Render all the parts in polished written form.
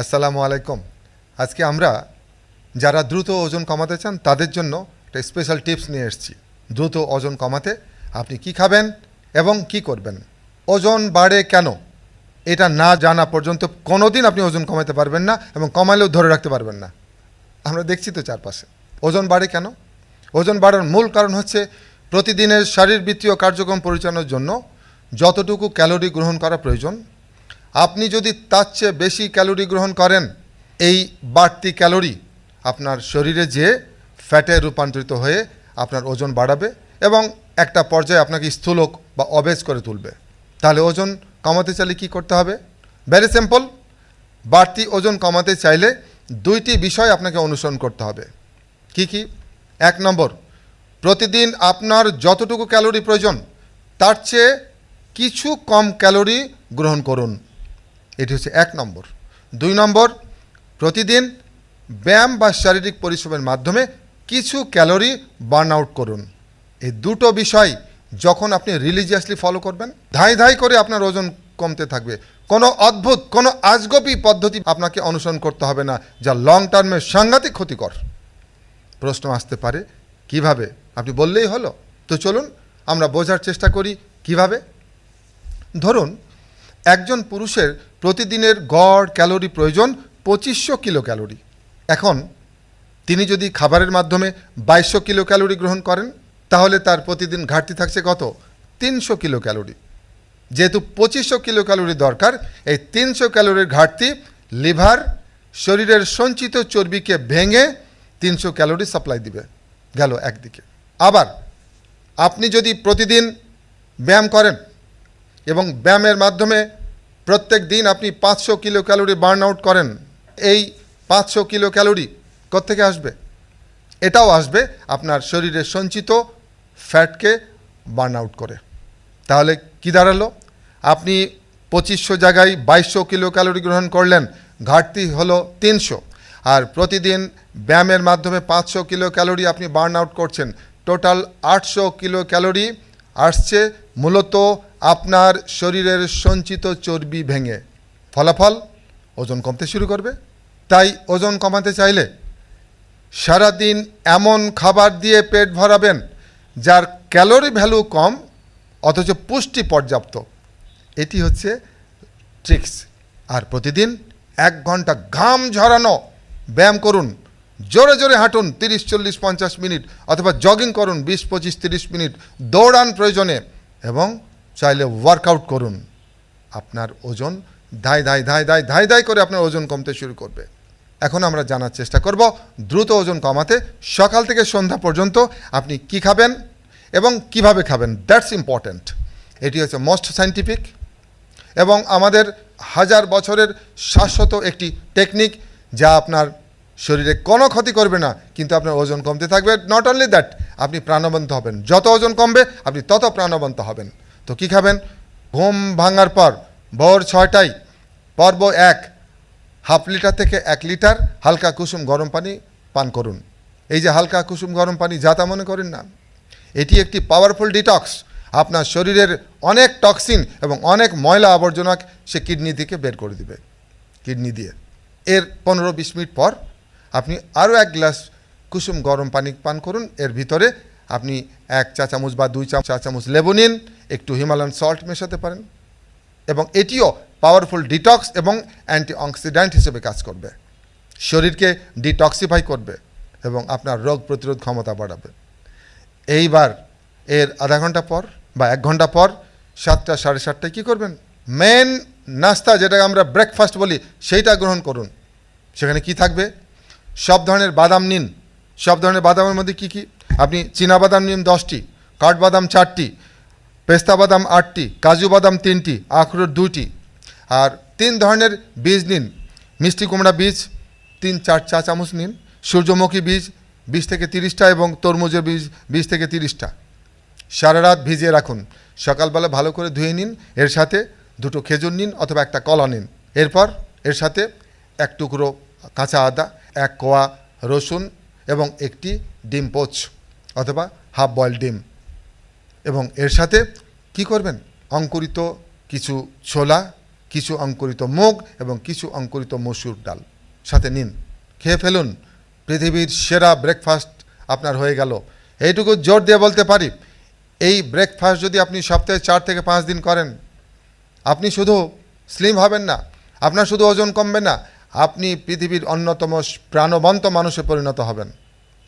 আসসালামু আলাইকুম। আজকে আমরা যারা দ্রুত ওজন কমাতে চান তাদের জন্য একটা স্পেশাল টিপস নিয়ে এসেছি। দ্রুত ওজন কমাতে আপনি কি খাবেন এবং কি করবেন। ওজন বাড়ে কেন এটা না জানা পর্যন্ত কোনোদিন আপনি ওজন কমাতে পারবেন না এবং কমালেও ধরে রাখতে পারবেন না। আমরা দেখছি তো চারপাশে। ওজন বাড়ে কেন? ওজন বাড়ার মূল কারণ হচ্ছে প্রতিদিনের শারীরবৃত্তীয় কার্যক্রম পরিচালনার জন্য যতটুকু ক্যালোরি গ্রহণ করা প্রয়োজন, আপনি যদি তার চেয়ে বেশি ক্যালোরি গ্রহণ করেন, এই বাড়তি ক্যালোরি আপনার শরীরে যেয়ে ফ্যাটে রূপান্তরিত হয়ে আপনার ওজন বাড়াবে এবং একটা পর্যায়ে আপনাকে স্থূলক বা অবেজ করে তুলবে। তাহলে ওজন কমাতে চাইলে কী করতে হবে? Very simple. বাড়তি ওজন কমাতে চাইলে দুইটি বিষয় আপনাকে অনুসরণ করতে হবে। কি কি? 1 নম্বর, প্রতিদিন আপনার যতটুকু ক্যালোরি প্রয়োজন তার চেয়ে কিছু কম ক্যালোরি গ্রহণ করুন। এটি হচ্ছে 1 নম্বর। 2 নম্বর, প্রতিদিন ব্যায়াম বা শারীরিক পরিশ্রমের মাধ্যমে কিছু ক্যালোরি বার্ন আউট করুন। এই দুটো বিষয় যখন আপনি রিলিজিয়াসলি ফলো করবেন, ধাই ধাই করে আপনার ওজন কমতে থাকবে। কোনো অদ্ভুত কোনো আজগবি পদ্ধতি আপনাকে অনুসরণ করতে হবে না, যা লং টার্মে সাংঘাতিক ক্ষতিকর। প্রশ্ন আসতে পারে কিভাবে? আপনি বললেই হলো। তো চলুন আমরা বোঝার চেষ্টা করি কিভাবে। ধরুন একজন পুরুষের প্রতিদিনের গড় ক্যালোরি প্রয়োজন 2500 কিলো ক্যালোরি। এখন তিনি যদি খাবারের মাধ্যমে 2200 কিলো ক্যালোরি গ্রহণ করেন, তাহলে তার প্রতিদিন ঘাটতি থাকছে কত? 300 কিলো ক্যালোরি। যেহেতু 2500 কিলো ক্যালোরি দরকার, এই 300 ক্যালোরির ঘাটতি লিভার শরীরের সঞ্চিত চর্বিকে ভেঙে 300 ক্যালোরি সাপ্লাই দিবে। গেল একদিকে। আবার আপনি যদি প্রতিদিন ব্যায়াম করেন এবং ব্যায়ামের মাধ্যমে প্রত্যেক দিন আপনি 500 কিলো ক্যালোরি বার্ন আউট করেন, এই 500 কিলো ক্যালোরি কোত্থেকে আসবে? এটাও আসবে আপনার শরীরের সঞ্চিত ফ্যাটকে বার্ন আউট করে। তাহলে কি দাঁড়ালো? আপনি 2500 জায়গায় 2200 কিলো ক্যালোরি গ্রহণ করলেন, ঘাটতি হলো 300। আর প্রতিদিন ব্যায়ামের মাধ্যমে 500 কিলো ক্যালোরি আপনি বার্ন আউট করছেন। টোটাল 800 কিলো ক্যালোরি আসছে মূলত আপনার শরীরের সঞ্চিত চর্বি ভেঙে। ফলাফল ওজন কমতে শুরু করবে। তাই ওজন কমাতে চাইলে সারাদিন এমন খাবার দিয়ে পেট ভরাবেন যার ক্যালোরি ভ্যালু কম অথচ পুষ্টি পর্যাপ্ত। এটি হচ্ছে ট্রিক্স। আর প্রতিদিন 1 ঘন্টা ঘাম ঝরানো ব্যায়াম করুন, জোরে জোরে হাঁটুন 30, 40, 50 মিনিট, অথবা জগিং করুন 20, 25, 30 মিনিট, দৌড়ান প্রয়োজনে, এবং চাইলে ওয়ার্কআউট করুন। আপনার ওজন ধাই ধাই ধাই ধাই ধাই ধাই করে আপনার ওজন কমতে শুরু করবে। এখন আমরা জানার চেষ্টা করব দ্রুত ওজন কমাতে সকাল থেকে সন্ধ্যা পর্যন্ত আপনি কি খাবেন এবং কিভাবে খাবেন। That's important. এটি হচ্ছে মোস্ট সায়েন্টিফিক এবং আমাদের 1000 বছরের শাশ্বত একটি টেকনিক, যা আপনার শরীরে কোনো ক্ষতি করবে না, কিন্তু আপনার ওজন কমতে থাকবে। নট অনলি দ্যাট, আপনি প্রাণবন্ত হবেন। যত ওজন কমবে আপনি তত প্রাণবন্ত হবেন। তো কি খাবেন? ঘুম ভাঙার পর ভোর 6টায় পর্ব 1 হাফ লিটার থেকে 1 লিটার হালকা কুসুম গরম পানি পান করুন। এই যে হালকা কুসুম গরম পানি, যা তা মনে করেন না, এটি একটি পাওয়ারফুল ডিটক্স। আপনার শরীরের অনেক টক্সিন এবং অনেক ময়লা আবর্জনা সে কিডনি থেকে বের করে দিবে। কিডনি দিয়ে এর 15-20 মিনিট পর আপনি আরও 1 গ্লাস কুসুম গরম পানি পান করুন। এর ভিতরে আপনি 1 চা চামচ বা 2 চা চামচ লেবু নিন, একটু হিমালয়ান সল্ট মেশাতে পারেন, এবং এটিও পাওয়ারফুল ডিটক্স এবং অ্যান্টিঅক্সিডেন্ট হিসেবে কাজ করবে। শরীরকে ডিটক্সিফাই করবে এবং আপনার রোগ প্রতিরোধ ক্ষমতা বাড়াবে। এইবার এর আধা ঘন্টা পর বা 1 ঘন্টা পর 7টা, 7:30টায় কী করবেন? মেন নাস্তা, যেটাকে আমরা ব্রেকফাস্ট বলি, সেইটা গ্রহণ করুন। সেখানে কি থাকবে? সব ধরনের বাদাম নিন। সব ধরনের বাদামের মধ্যে কি কি? আপনি চীনাবাদাম নিন 10টি, কাঠবাদাম 4টি, পেস্তা বাদাম 8টি, কাজু বাদাম 3টি, আখরোট 2টি, আর 3 ধরনের বীজ নিন। মিষ্টি কুমড়া বীজ 3-4 চা চামচ নিন, সূর্যমুখী বীজ 20 থেকে 30টা এবং তরমুজের বীজ 20 থেকে 30টা। সারা রাত ভিজিয়ে রাখুন। সকালবেলা ভালো করে ধুয়ে নিন। এর সাথে 2টো খেজুর নিন অথবা 1টা কলা নিন। এরপর এর সাথে 1 টুকরো কাঁচা আদা, 1 কোয়া রসুন এবং 1টি ডিম পোচ অথবা হাফ বয়েল ডিম। এবং এর সাথে কি করবেন? অঙ্কুরিত কিছু ছোলা কিছু অঙ্কুরিত মুগ এবং কিছু অঙ্কুরিত মসুর ডাল সাথে নিন, খেয়ে ফেলুন। পৃথিবীর সেরা ব্রেকফাস্ট আপনার হয়ে গেল। এইটুকু জোর দিয়ে বলতে পারি, এই ব্রেকফাস্ট যদি আপনি সপ্তাহে 4 থেকে 5 দিন করেন, আপনি শুধু স্লিম হবেন না, আপনার শুধু ওজন কমবে না, আপনি পৃথিবীর অন্যতম প্রাণবন্ত মানুষে পরিণত হবেন।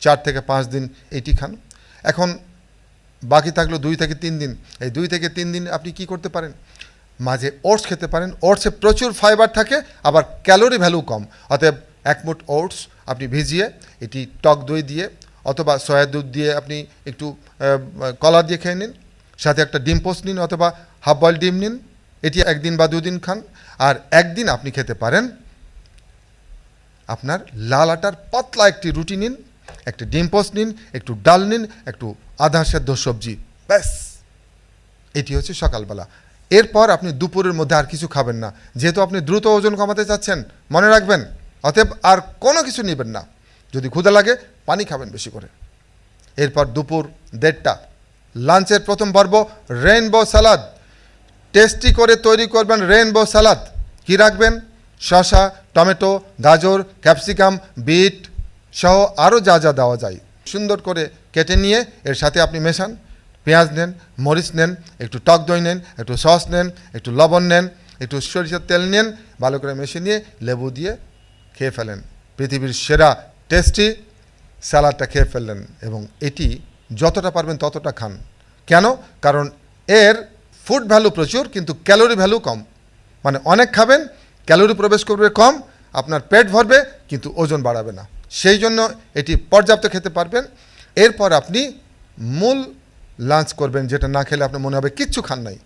4 থেকে 5 দিন এইটি খান। এখন বাকি থাকলো 2 থেকে 3 দিন। এই 2 থেকে 3 দিন আপনি কি করতে পারেন? মাঝে ওটস খেতে পারেন। ওটসে প্রচুর ফাইবার থাকে, আবার ক্যালোরি ভ্যালু কম। অতএব 1 মুঠ ওটস আপনি ভিজিয়ে এটি টক দই দিয়ে অথবা সয়া দুধ দিয়ে আপনি একটু কলা দিয়ে খেয়ে নিন, সাথে একটা ডিম পোস্ট নিন অথবা হাফ বয়েল ডিম নিন। এটি 1 দিন বা 2 দিন খান। আর একদিন আপনি খেতে পারেন আপনার লাল আটার পাতলা একটি রুটি নিন, একটি ডিম পোস্ট নিন, একটু ডাল নিন, একটু আধা সেদ্ধ সবজি, ব্যাস। এটি হচ্ছে সকালবেলা। এরপর আপনি দুপুরের মধ্যে আর কিছু খাবেন না, যেহেতু আপনি দ্রুত ওজন কমাতে চাচ্ছেন, মনে রাখবেন। অতএব আর কোনো কিছু নেবেন না। যদি ক্ষুধা লাগে পানি খাবেন বেশি করে। এরপর দুপুর 1:30টা লাঞ্চের প্রথম পর্ব রেইনবো সালাদ। টেস্টি করে তৈরি করবেন রেইনবো সালাদ। কি রাখবেন? শসা, টমেটো, গাজর, ক্যাপসিকাম, বিট সহ আরও যা যা দেওয়া যায় সুন্দর করে কেটে নিয়ে এর সাথে আপনি মেশান। পেঁয়াজ নেন, মরিচ নেন, একটু টক দই নেন, একটু সস নেন, একটু লবণ নেন, একটু সরিষার তেল নেন, ভালো করে মেশে নিয়ে লেবু দিয়ে খেয়ে ফেলেন। পৃথিবীর সেরা টেস্টি স্যালাডটা খেয়ে ফেললেন। এবং এটি যতটা পারবেন ততটা খান। কেন? কারণ এর ফুড ভ্যালু প্রচুর, কিন্তু ক্যালোরি ভ্যালু কম। মানে অনেক খাবেন, ক্যালোরি প্রবেশ করবে কম, আপনার পেট ভরবে কিন্তু ওজন বাড়াবে না। সেই জন্য এটি পর্যাপ্ত খেতে পারবেন। এরপর আপনি মূল লাঞ্চ করবেন, যেটা না খেলে আপনার মনে হবে কিচ্ছু খান নাই।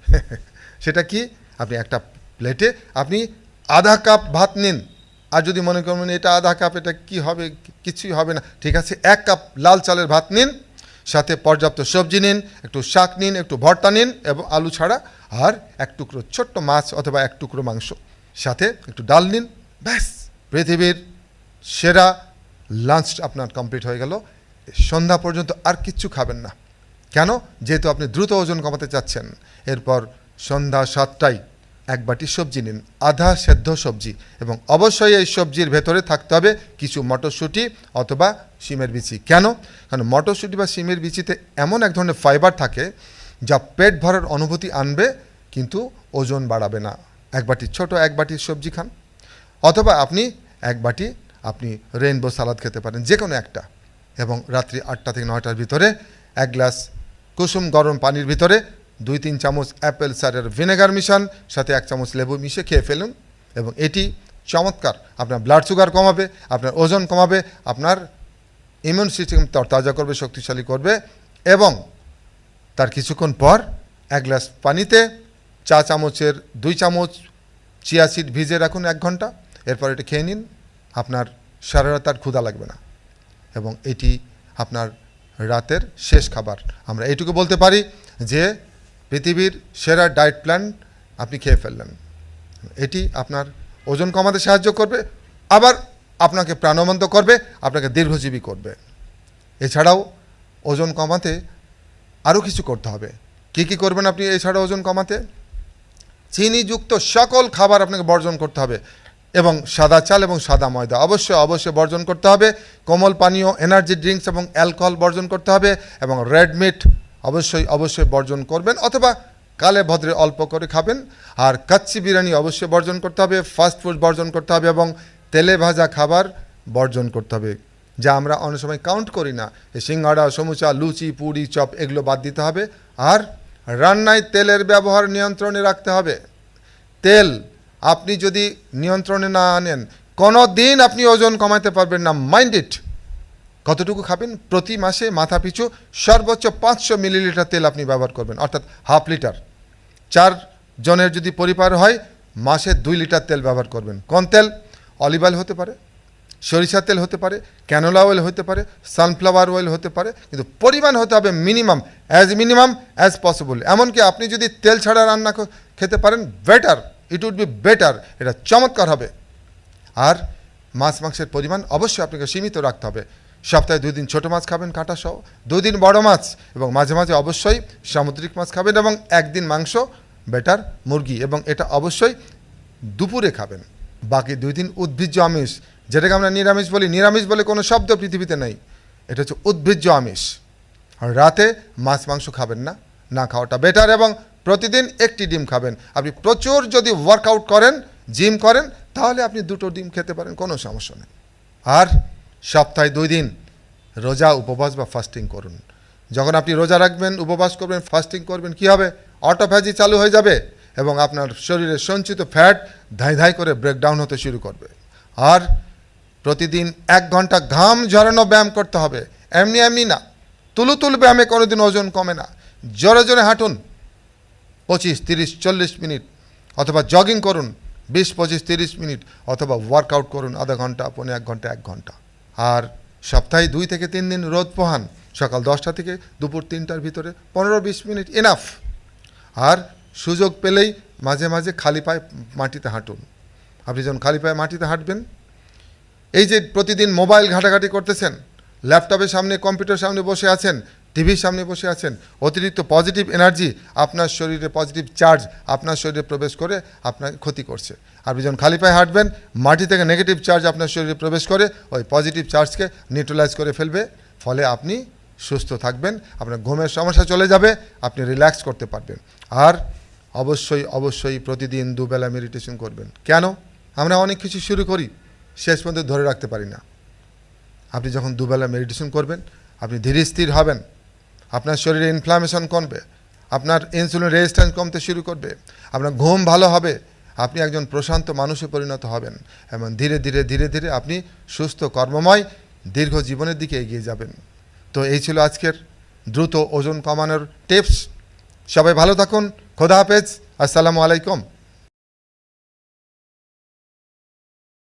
সেটা কি? আপনি একটা প্লেটে আপনি আধা কাপ ভাত নিন। আর যদি মনে করবেন এটা আধা কাপ, এটা কি হবে, কিছুই হবে না, ঠিক আছে, 1 কাপ লাল চালের ভাত নিন, সাথে পর্যাপ্ত সবজি নিন, একটু শাক নিন, একটু ভর্তা নিন এবং আলু ছাড়া, আর 1 টুকরো ছোট্ট মাছ অথবা 1 টুকরো মাংস, সাথে একটু ডাল নিন, ব্যাস। পৃথিবীর সেরা লাঞ্চ আপনার কমপ্লিট হয়ে গেল। সন্ধ্যা পর্যন্ত আর কিচ্ছু খাবেন না। কেন? যেহেতু আপনি দ্রুত ওজন কমাতে চাচ্ছেন। এরপর সন্ধ্যা 7টায় 1 বাটি সবজি নিন, আধা সেদ্ধ সবজি, এবং অবশ্যই এই সবজির ভেতরে থাকতে হবে কিছু মটরশুঁটি অথবা শিমের বিচি। কেন? কারণ মটরশুঁটি বা শিমের বিচিতে এমন এক ধরনের ফাইবার থাকে যা পেট ভরার অনুভূতি আনবে কিন্তু ওজন বাড়াবে না। 1 বাটি ছোট 1 বাটি সবজি খান, অথবা আপনি 1 বাটি আপনি রেইনবো সালাদ খেতে পারেন, যে কোনো একটা। এবং রাত্রি 8টা থেকে 9টার ভিতরে 1 গ্লাস কুসুম গরম পানির ভিতরে 2-3 চামচ অ্যাপেল সাইডার ভিনেগার মিশান, সাথে 1 চামচ লেবু মিশিয়ে খেয়ে ফেলুন। এবং এটি চমৎকার আপনার ব্লাড সুগার কমাবে, আপনার ওজন কমাবে, আপনার ইমিউন সিস্টেম তরতাজা করবে, শক্তিশালী করবে। এবং তার কিছুক্ষণ পর 1 গ্লাস পানিতে 4 চামচের 2 চামচ চিয়া সিড ভিজে রাখুন 1 ঘন্টা। এরপর এটা খেয়ে নিন। আপনার সারা রাত আর ক্ষুধা লাগবে না, এবং এটি আপনার রাতের শেষ খাবার। আমরা এইটুকু বলতে পারি যে পৃথিবীর সেরা ডায়েট প্ল্যান আপনি খেয়ে ফেললেন। এটি আপনার ওজন কমাতে সাহায্য করবে, আবার আপনাকে প্রাণবন্ত করবে, আপনাকে দীর্ঘজীবী করবে। এছাড়াও ওজন কমাতে আরও কিছু করতে হবে। কি করবেন আপনি এছাড়া ওজন কমাতে? চিনিযুক্ত সকল খাবার আপনাকে বর্জন করতে হবে, এবং সাদা চাল এবং সাদা ময়দা অবশ্যই বর্জন করতে হবে। কোমল পানীয়, এনার্জি ড্রিঙ্কস এবং অ্যালকোহল বর্জন করতে হবে, এবং রেড মিট অবশ্যই বর্জন করবেন, অথবা কালে ভদ্রে অল্প করে খাবেন। আর কাচ্চি বিরিয়ানি অবশ্যই বর্জন করতে হবে, ফাস্ট ফুড বর্জন করতে হবে, এবং তেলে ভাজা খাবার বর্জন করতে হবে, যা আমরা অনেক সময় কাউন্ট করি না। সিঙ্গাড়া, সমুচা, লুচি, পুরি, চপ এগুলো বাদ দিতে হবে। আর রান্নায় তেলের ব্যবহার নিয়ন্ত্রণে রাখতে হবে। তেল আপনি যদি নিয়ন্ত্রণে না আনেন, কোনো দিন আপনি ওজন কমাতে পারবেন না, মাইন্ড ইট। কতটুকু খাবেন? প্রতি মাসে মাথা পিছু সর্বোচ্চ 500 মিলিলিটার তেল আপনি ব্যবহার করবেন, অর্থাৎ হাফ লিটার। 4 জনের যদি পরিবার হয়, মাসে 2 লিটার তেল ব্যবহার করবেন। কোন তেল? অলিভ অয়েল হতে পারে, সরিষার তেল হতে পারে, ক্যানোলা অয়েল হতে পারে, সানফ্লাওয়ার অয়েল হতে পারে, কিন্তু পরিমাণ হতে হবে মিনিমাম অ্যাজ পসিবল। এমনকি আপনি যদি তেল ছাড়া রান্না খেতে পারেন, better, it would be better, এটা চমৎকার হবে। আর মাছ মাংসের পরিমাণ অবশ্যই আপনাকে সীমিত রাখতে হবে। সপ্তাহে 2 দিন ছোটো মাছ খাবেন কাঁটা সহ, 2 দিন বড় মাছ, এবং মাঝে মাঝে অবশ্যই সামুদ্রিক মাছ খাবেন, এবং 1 দিন মাংস, বেটার মুরগি। এবং এটা অবশ্যই দুপুরে খাবেন। বাকি 2 দিন উদ্ভিজ্জ আমিষ, যেটাকে আমরা নিরামিষ বলি। নিরামিষ বলে কোনো শব্দ পৃথিবীতে নেই, এটা হচ্ছে উদ্ভিজ্জ আমিষ। আর রাতে মাছ মাংস খাবেন না, না খাওয়াটা বেটার। এবং প্রতিদিন একটি ডিম খাবেন। আপনি প্রচুর যদি ওয়ার্কআউট করেন, জিম করেন, তাহলে আপনি 2টো ডিম খেতে পারেন, কোনো সমস্যা নেই। আর সপ্তাহে 2 দিন রোজা, উপবাস বা ফাস্টিং করুন। যখন আপনি রোজা রাখবেন, উপবাস করবেন, ফাস্টিং করবেন, কি হবে? অটোফ্যাজি চালু হয়ে যাবে এবং আপনার শরীরে সঞ্চিত ফ্যাট ধাই ধাই করে ব্রেকডাউন হতে শুরু করবে। আর প্রতিদিন 1 ঘন্টা ঘাম ঝরানো ব্যায়াম করতে হবে, এমনি এমনি না। তুলু ব্যায়ামে কোনোদিন ওজন কমে না। জোরে জোরে হাঁটুন 25, 30, 40 মিনিট, অথবা জগিং করুন 20, 25, 30 মিনিট, অথবা ওয়ার্কআউট করুন আধা ঘন্টা, 1 ঘন্টা, 1 ঘন্টা। আর সপ্তাহে 2 থেকে 3 দিন রোদ পোহান, সকাল 10টা থেকে দুপুর 3টার ভিতরে 15-20 মিনিট এনাফ। আর সুযোগ পেলেই মাঝে মাঝে খালি পায়ে মাটিতে হাঁটুন। আপনি যখন খালি পায়ে মাটিতে হাঁটবেন, এই যে প্রতিদিন মোবাইল ঘাটাঘাটি করতেছেন, ল্যাপটপের সামনে, কম্পিউটার সামনে বসে আছেন, টিভির সামনে বসে আছেন, অতিরিক্ত পজিটিভ এনার্জি, আপনার শরীরে পজিটিভ চার্জ আপনার শরীরে প্রবেশ করে আপনার ক্ষতি করছে। আপনি যখন খালি পায়ে হাঁটবেন, মাটি থেকে নেগেটিভ চার্জ আপনার শরীরে প্রবেশ করে ওই পজিটিভ চার্জকে নিউট্রালাইজ করে ফেলবে। ফলে আপনি সুস্থ থাকবেন, আপনার ঘুমের সমস্যা চলে যাবে, আপনি রিল্যাক্স করতে পারবেন। আর অবশ্যই প্রতিদিন 2 বেলা মেডিটেশন করবেন। কেন? আমরা অনেক কিছু শুরু করি, শেষ পর্যন্ত ধরে রাখতে পারি না। আপনি যখন 2 বেলা মেডিটেশন করবেন, আপনি ধীরে স্থির হবেন, আপনার শরীরে ইনফ্লামেশন কমবে, আপনার ইনসুলিন রেজিস্ট্যান্স কমতে শুরু করবে, আপনার ঘুম ভালো হবে, আপনি একজন প্রশান্ত মানুষে পরিণত হবেন এবং ধীরে ধীরে আপনি সুস্থ, কর্মময়, দীর্ঘ জীবনের দিকে এগিয়ে যাবেন। তো এই ছিল আজকের দ্রুত ওজন কমানোর টিপস। সবাই ভালো থাকুন। খোদা হাফেজ। আসসালামু আলাইকুম।